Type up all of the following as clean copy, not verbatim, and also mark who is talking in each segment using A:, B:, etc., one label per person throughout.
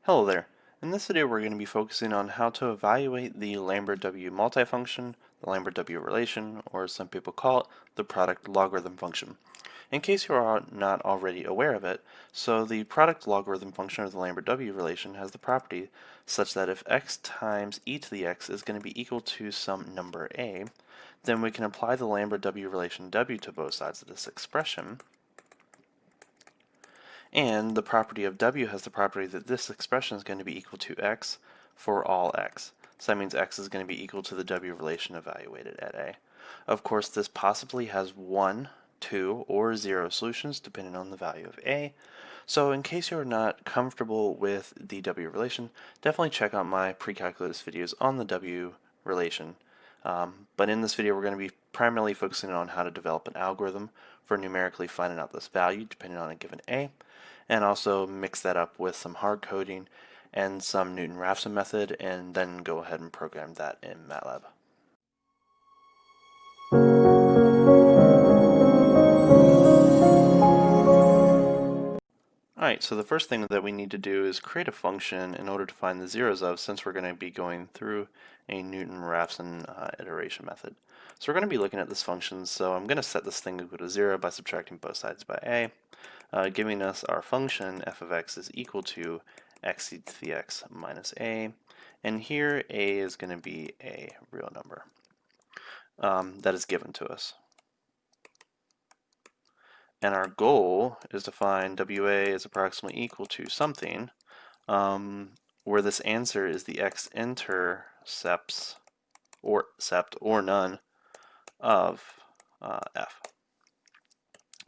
A: Hello there. In this video we're going to be focusing on how to evaluate the Lambert-W multifunction, the Lambert-W relation, or as some people call it, the product logarithm function. In case you are not already aware of it, so the product logarithm function of the Lambert-W relation has the property such that if x times e to the x is going to be equal to some number a, then we can apply the Lambert-W relation w to both sides of this expression. And the property of w has the property that this expression is going to be equal to x for all x. So that means x is going to be equal to the w relation evaluated at a. Of course, this possibly has 1, 2, or 0 solutions depending on the value of a. So in case you're not comfortable with the w relation, definitely check out my pre-calculus videos on the w relation. But in this video we're going to be primarily focusing on how to develop an algorithm for numerically finding out this value depending on a given a, and also mix that up with some hard coding and some Newton-Raphson method, and then go ahead and program that in Matlab. Alright, so the first thing that we need to do is create a function in order to find the zeros of, since we're going to be going through a Newton-Raphson iteration method. So we're going to be looking at this function, so I'm going to set this thing equal to 0 by subtracting both sides by a, giving us our function f of x is equal to x e to the x minus a, and here a is going to be a real number that is given to us. And our goal is to find WA is approximately equal to something where this answer is the x-intercepts or sept or none of f.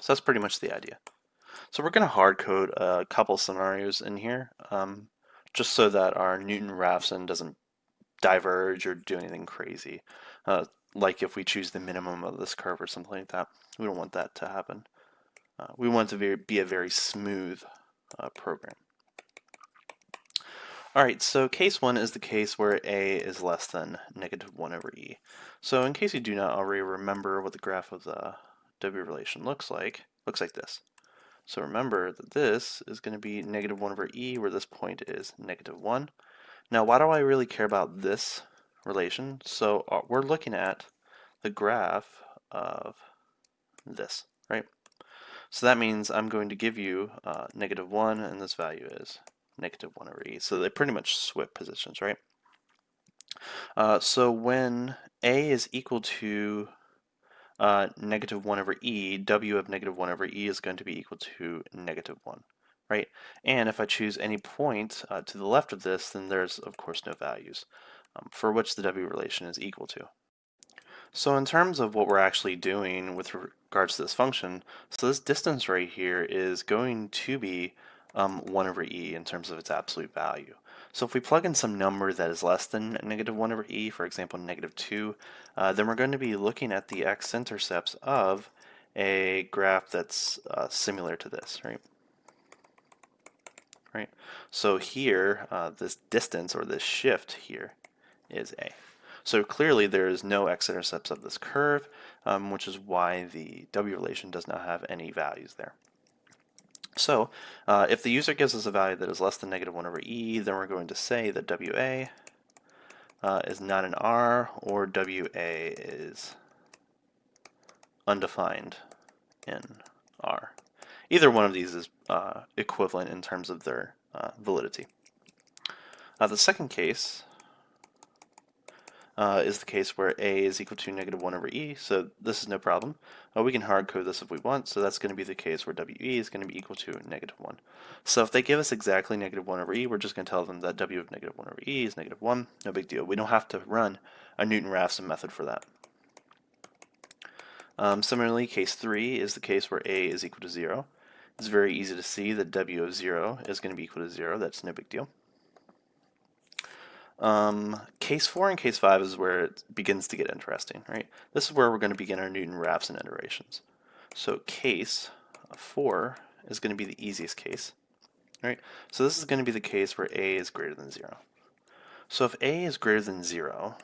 A: So that's pretty much the idea. So we're going to hard code a couple scenarios in here just so that our Newton-Raphson doesn't diverge or do anything crazy. Like if we choose the minimum of this curve or something like that. We don't want that to happen. We want it to be a very smooth program. Alright, so case 1 is the case where a is less than negative 1 over e. So in case you do not already remember what the graph of the w relation looks like this. So remember that this is going to be negative 1 over e, where this point is negative 1. Now why do I really care about this relation? So we're looking at the graph of this, right? So that means I'm going to give you negative 1, and this value is negative 1 over e. So they pretty much swap positions, right? So when a is equal to negative 1 over e, w of negative 1 over e is going to be equal to negative 1, right? And if I choose any point to the left of this, then there's, of course, no values for which the w relation is equal to. So in terms of what we're actually doing with regards to this function, so this distance right here is going to be 1 over e in terms of its absolute value. So if we plug in some number that is less than negative 1 over e, for example negative 2, then we're going to be looking at the x-intercepts of a graph that's similar to this, right? Right. So here, this distance or this shift here is a. So clearly there is no x-intercepts of this curve, which is why the w relation does not have any values there. So if the user gives us a value that is less than negative 1 over e, then we're going to say that WA is not an R, or WA is undefined in R. Either one of these is equivalent in terms of their validity. The second case is the case where a is equal to negative 1 over e, so this is no problem. We can hard code this if we want, so that's going to be the case where we is going to be equal to negative 1. So if they give us exactly negative 1 over e, we're just going to tell them that w of negative 1 over e is negative 1, no big deal. We don't have to run a Newton-Raphson method for that. Similarly, case 3 is the case where a is equal to 0. It's very easy to see that w of 0 is going to be equal to 0, that's no big deal. Case 4 and case 5 is where it begins to get interesting, right? This is where we're going to begin our Newton-Raphson iterations. So case 4 is going to be the easiest case, right? So this is going to be the case where a is greater than 0. So if a is greater than 0,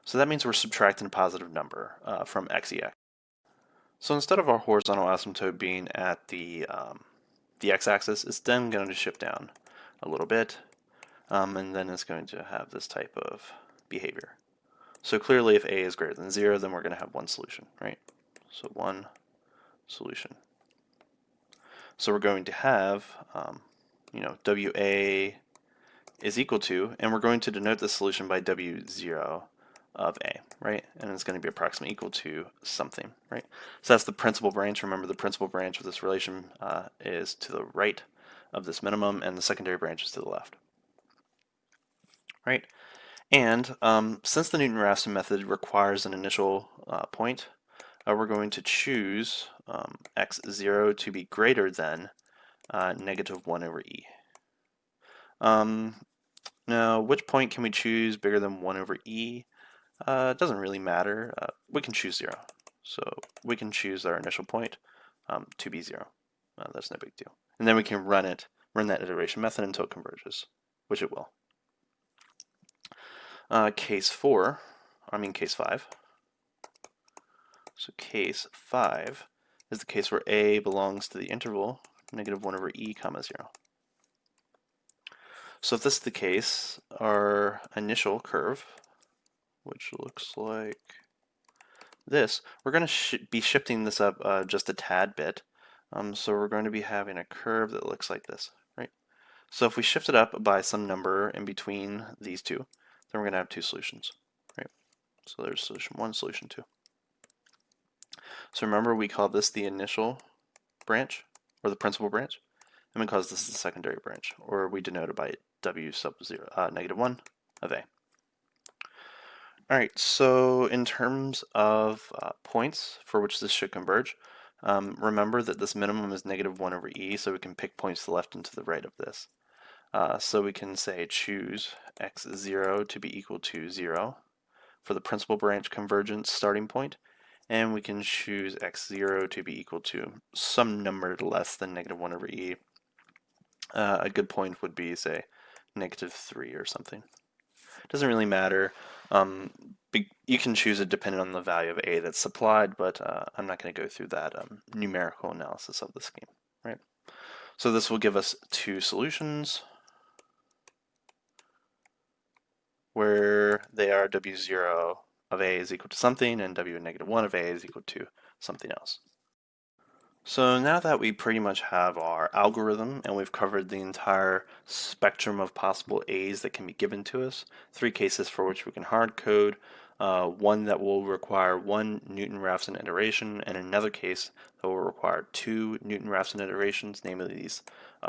A: so that means we're subtracting a positive number from XEX. So instead of our horizontal asymptote being at the the x-axis, it's then going to shift down a little bit, and then it's going to have this type of behavior. So clearly if a is greater than 0, then we're going to have one solution, right? So one solution. So we're going to have, WA is equal to, and we're going to denote the solution by W0 of A, right? And it's going to be approximately equal to something, right? So that's the principal branch. Remember, the principal branch of this relation is to the right of this minimum, and the secondary branch is to the left, right? And since the Newton-Raphson method requires an initial point, we're going to choose x0 to be greater than -1 over e. Now, which point can we choose bigger than 1 over e? It doesn't really matter. We can choose 0. So we can choose our initial point to be 0. That's no big deal. And then we can run that iteration method until it converges, which it will. Case 5. So case 5 is the case where a belongs to the interval -1 over e comma 0. So if this is the case, our initial curve, which looks like this, we're going to be shifting this up just a tad bit. So we're going to be having a curve that looks like this, right? So if we shift it up by some number in between these two, then we're going to have two solutions, right? So there's solution 1, solution 2. So remember, we call this the initial branch, or the principal branch, and we call this the secondary branch, or we denote it by W sub 0, -1 of A. Alright, so in terms of points for which this should converge, remember that this minimum is -1 over e, so we can pick points to the left and to the right of this. So we can say choose x0 to be equal to 0 for the principal branch convergence starting point, and we can choose x0 to be equal to some number less than -1 over e. A good point would be, say, -3 or something. Doesn't really matter. You can choose it depending on the value of a that's supplied, but I'm not going to go through that numerical analysis of the scheme, right? So this will give us two solutions where they are W0 of a is equal to something and W-1 of a is equal to something else. So now that we pretty much have our algorithm and we've covered the entire spectrum of possible A's that can be given to us, 3 cases for which we can hard code, one that will require 1 Newton-Raphson iteration, and another case that will require 2 Newton-Raphson iterations, namely these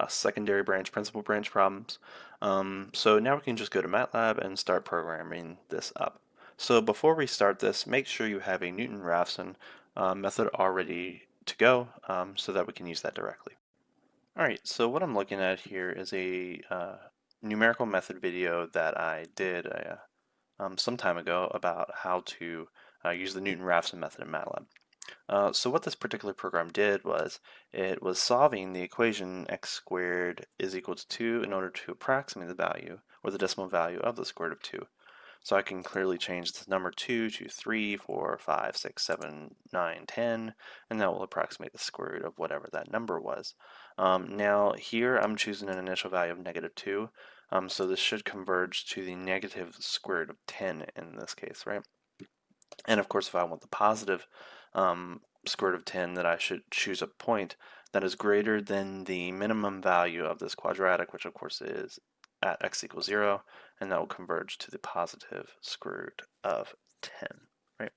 A: secondary branch, principal branch problems. So now we can just go to Matlab and start programming this up. So before we start this, make sure you have a Newton-Raphson method already to go so that we can use that directly. Alright, so what I'm looking at here is a numerical method video that I did some time ago about how to use the Newton-Raphson method in Matlab. So what this particular program did was it was solving the equation x squared is equal to 2 in order to approximate the value or the decimal value of the square root of 2. So I can clearly change this number 2 to 3, 4, 5, 6, 7, 9, 10, and that will approximate the square root of whatever that number was. Now here I'm choosing an initial value of -2, so this should converge to the negative square root of 10 in this case, right? And of course, if I want the positive square root of 10, then I should choose a point that is greater than the minimum value of this quadratic, which of course is at x equals 0, and that will converge to the positive square root of 10, right?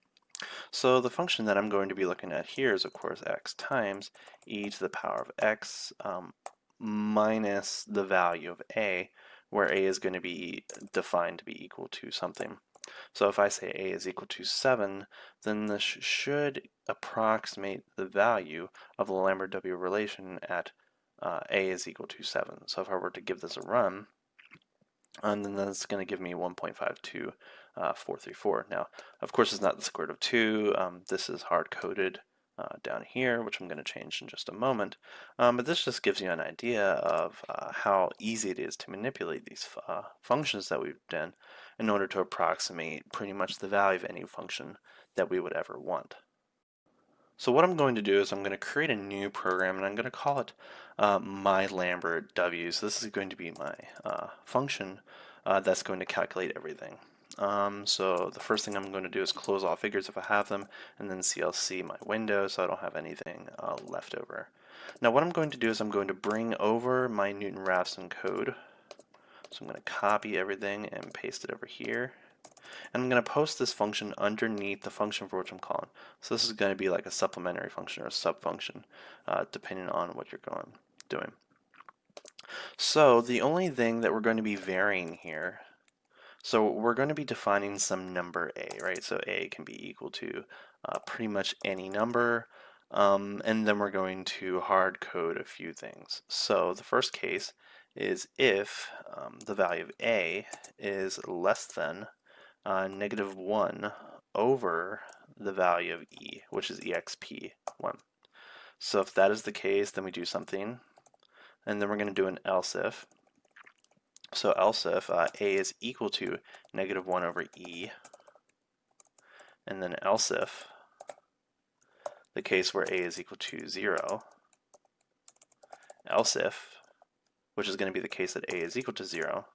A: So the function that I'm going to be looking at here is, of course, x times e to the power of x minus the value of a, where a is going to be defined to be equal to something. So if I say a is equal to 7, then this should approximate the value of the Lambert-W relation at a is equal to 7. So if I were to give this a run, and then that's going to give me 1.52434. Now, of course, it's not the square root of 2. This is hard-coded down here, which I'm going to change in just a moment. But this just gives you an idea of how easy it is to manipulate these functions that we've done in order to approximate pretty much the value of any function that we would ever want. So what I'm going to do is I'm going to create a new program and I'm going to call it my Lambert-W. So this is going to be my function that's going to calculate everything. So the first thing I'm going to do is close all figures if I have them, and then CLC my window so I don't have anything left over. Now what I'm going to do is I'm going to bring over my Newton-Raphson code. So I'm going to copy everything and paste it over here. And I'm going to post this function underneath the function for which I'm calling. So this is going to be like a supplementary function or a sub-function, depending on what you're doing. So the only thing that we're going to be varying here, so we're going to be defining some number a, right? So a can be equal to pretty much any number, and then we're going to hard code a few things. So the first case is if the value of a is less than -1 over the value of e, which is exp1. So if that is the case, then we do something, and then we're going to do an else if. So else if a is equal to -1 over e, and then else if the case where a is equal to 0, else if, which is going to be the case that a is equal to 0,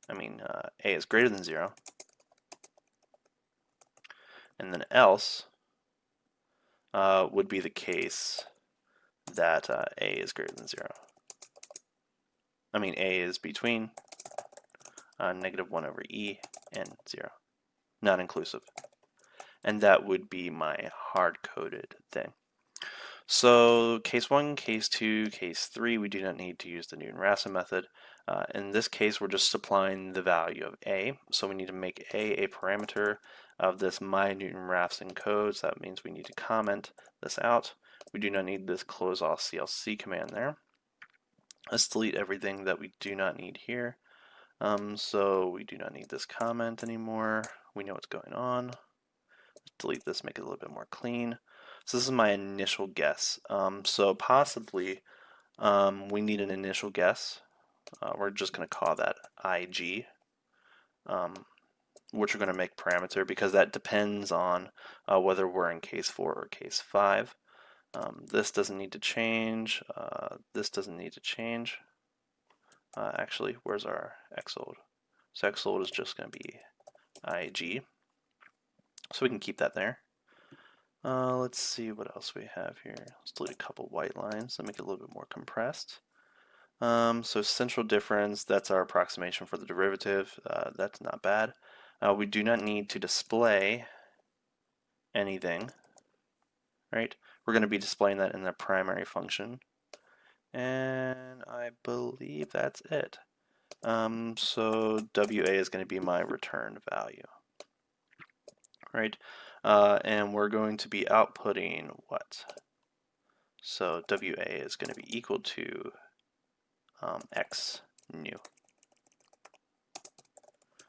A: a is greater than 0, and then else would be the case that a is greater than 0. A is between -1 over e and 0, not inclusive. And that would be my hard-coded thing. So case 1, case 2, case 3, we do not need to use the Newton-Raphson method. In this case, we're just supplying the value of a. So we need to make a parameter of this my Newton-Raphson code. So that means we need to comment this out. We do not need this close all CLC command there. Let's delete everything that we do not need here. So we do not need this comment anymore. We know what's going on. Let's delete this, make it a little bit more clean. So this is my initial guess. So possibly we need an initial guess. We're just going to call that IG, which we're going to make parameter because that depends on whether we're in case 4 or case 5. This doesn't need to change. This doesn't need to change. Actually, where's our xold? So xold is just going to be IG. So we can keep that there. Let's see what else we have here. Let's delete a couple white lines and make it a little bit more compressed. So central difference, that's our approximation for the derivative. That's not bad. We do not need to display anything, right? We're going to be displaying that in the primary function. And I believe that's it. So WA is going to be my return value, right? And we're going to be outputting what? So WA is going to be equal to X new,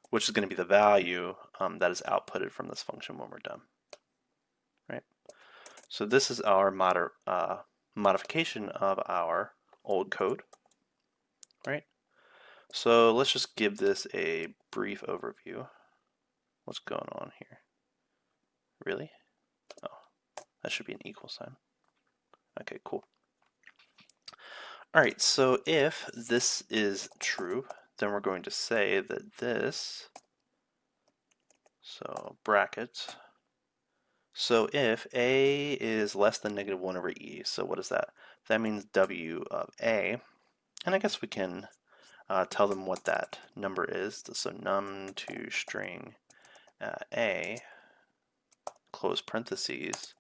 A: which is going to be the value that is outputted from this function when we're done, right? So this is our modification of our old code, right? So let's just give this a brief overview. What's going on here? Really? Oh, that should be an equal sign. Okay, cool. All right, so if this is true, then we're going to say that this, so brackets, so if a is less than -1 over e, so what is that? That means W of a, and I guess we can tell them what that number is. So num2 string a, close parentheses,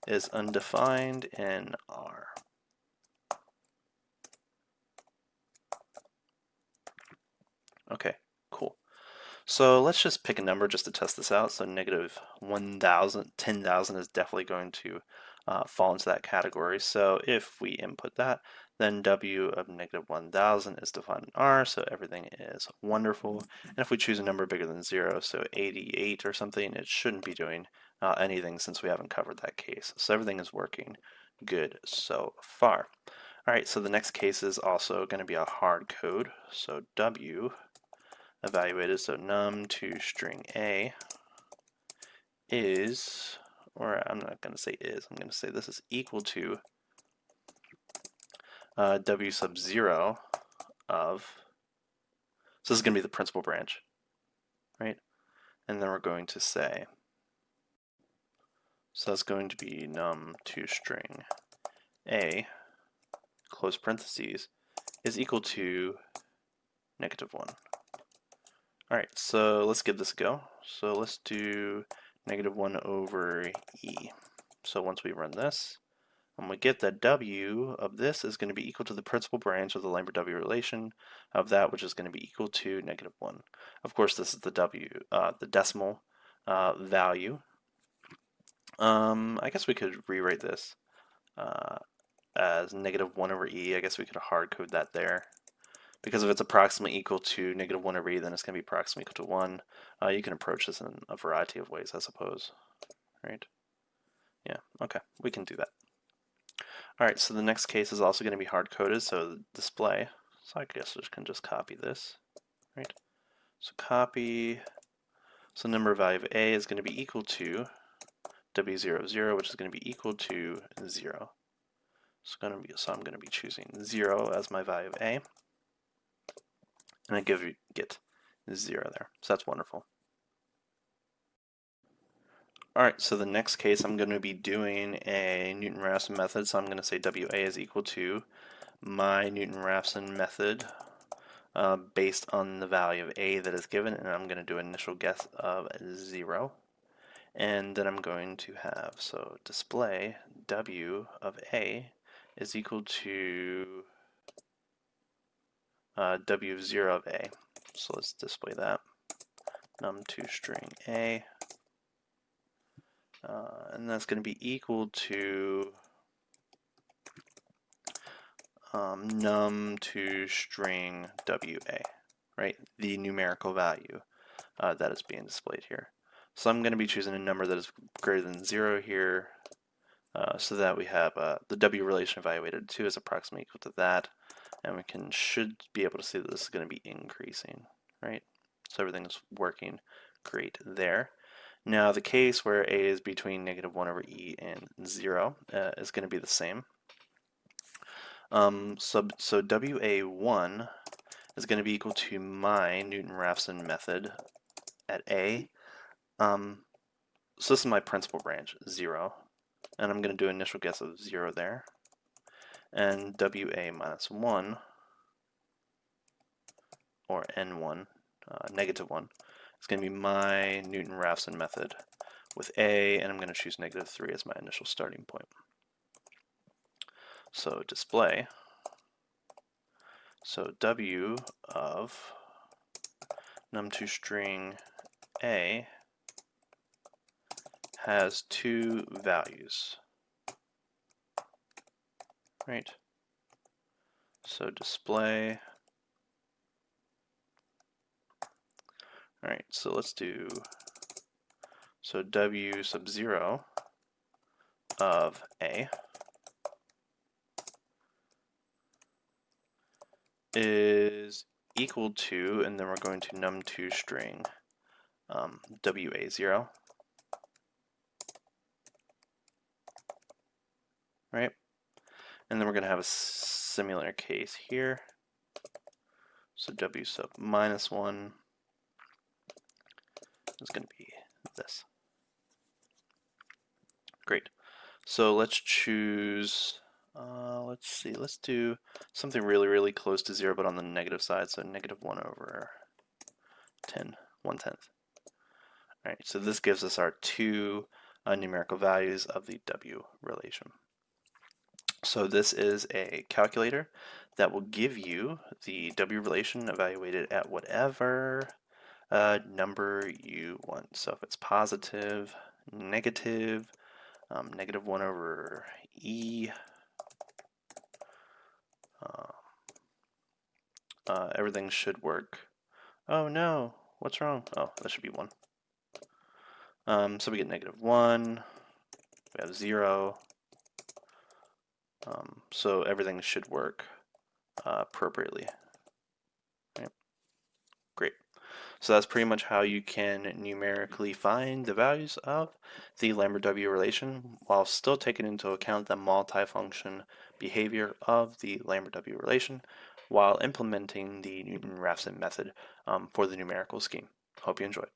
A: is undefined in R. Okay, cool. So let's just pick a number just to test this out. So -1,000, 10,000 is definitely going to fall into that category. So if we input that, then W of -1,000 is defined in R, so everything is wonderful. And if we choose a number bigger than 0, so 88 or something, it shouldn't be doing anything since we haven't covered that case. So everything is working good so far. All right, so the next case is also going to be a hard code. So W evaluated, so num2 string a is or I'm not going to say is, I'm going to say this is equal to W sub 0 of, so this is going to be the principal branch, right? And then we're going to say, so that's going to be num2 string a, close parentheses, is equal to -1. Alright, so let's give this a go. So let's do -1 over e. So once we run this, and we get that w of this is going to be equal to the principal branch of the Lambert-W relation of that, which is going to be equal to -1. Of course, this is the the decimal value. I guess we could rewrite this as -1 over e. I guess we could hard code that there. Because if it's approximately equal to -1 over e, then it's going to be approximately equal to 1. You can approach this in a variety of ways, I suppose. Right? Yeah, okay, we can do that. Alright, so the next case is also going to be hard-coded, so display. So I guess I can just copy this. Right? So copy. So number value of a is going to be equal to w00, which is going to be equal to 0. So I'm going to be choosing 0 as my value of a. And I get 0 there. So that's wonderful. Alright, so the next case I'm going to be doing a Newton-Raphson method, so I'm going to say WA is equal to my Newton-Raphson method based on the value of a that is given, and I'm going to do an initial guess of 0. And then I'm going to have, so display W of a is equal to W of 0 of a. So let's display that. Num2 string a. And that's going to be equal to num2 string WA, right? The numerical value that is being displayed here. So I'm going to be choosing a number that is greater than 0 here, so that we have the W relation evaluated 2 is approximately equal to that, and we should be able to see that this is going to be increasing, right? So everything is working great there. Now the case where a is between -1 over e and 0 is going to be the same. So WA1 is going to be equal to my Newton-Raphson method at a. So this is my principal branch, 0. And I'm going to do an initial guess of 0 there. And WA minus 1, or N1, -1, is going to be my Newton-Raphson method with a, and I'm going to choose -3 as my initial starting point. So display, so W of num2 string a has 2 values, right? So display, alright, so let's do, so W sub 0 of a is equal to, and then we're going to num2 string WA0, right? And then we're going to have a similar case here. So W sub minus 1 is going to be this. Great. So let's choose, let's see, let's do something really, really close to 0, but on the negative side, so -1 over 10, 1/10. Alright, so this gives us our 2 numerical values of the W relation. So this is a calculator that will give you the W relation evaluated at whatever number you want. So if it's positive, negative, -1 over e, everything should work. Oh no, what's wrong? Oh, that should be 1. So we get -1, we have 0, so everything should work appropriately. Right. Great. So that's pretty much how you can numerically find the values of the Lambert-W relation while still taking into account the multifunction behavior of the Lambert-W relation while implementing the Newton-Raphson method for the numerical scheme. Hope you enjoyed.